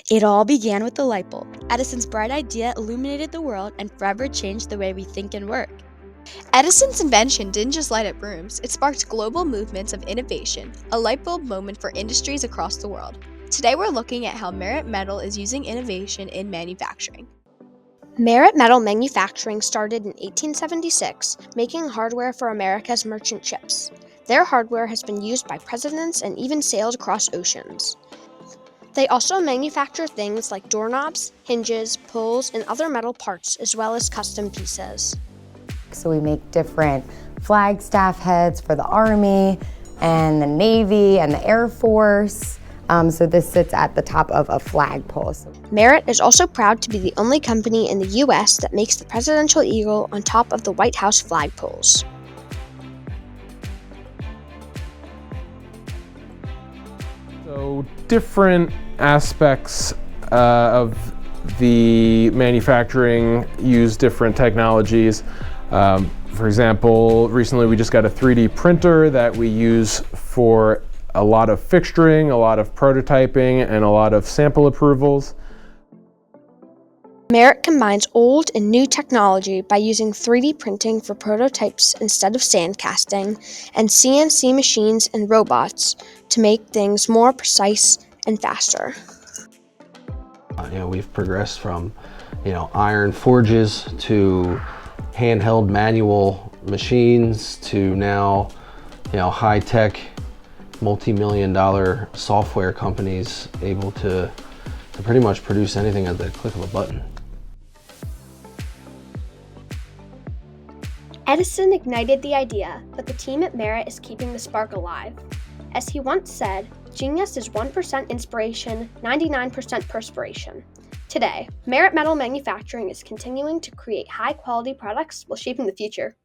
It all began with the light bulb. Edison's bright idea illuminated the world and forever changed the way we think and work. Edison's invention didn't just light up rooms, it sparked global movements of innovation, a light bulb moment for industries across the world. Today we're looking at how Merit Metal is using innovation in manufacturing. Merit Metal manufacturing started in 1876, making hardware for America's merchant ships. Their hardware has been used by presidents and even sailed across oceans. They also manufacture things like doorknobs, hinges, pulls, and other metal parts, as well as custom pieces. So we make different flagstaff heads for the Army and the Navy and the Air Force. So this sits at the top of a flagpole. Merit is also proud to be the only company in the U.S. that makes the presidential eagle on top of the White House flagpoles. So different aspects of the manufacturing use different technologies. For example, recently we just got a 3D printer that we use for a lot of fixturing, a lot of prototyping, and a lot of sample approvals. Merit combines old and new technology by using 3D printing for prototypes instead of sand casting, and CNC machines and robots to make things more precise and faster. We've progressed from, iron forges to handheld manual machines to now, high-tech, multi-million-dollar software companies able to pretty much produce anything at the click of a button. Edison ignited the idea, but the team at Merit is keeping the spark alive. As he once said, genius is 1% inspiration, 99% perspiration. Today, Merit Metal Manufacturing is continuing to create high-quality products while shaping the future.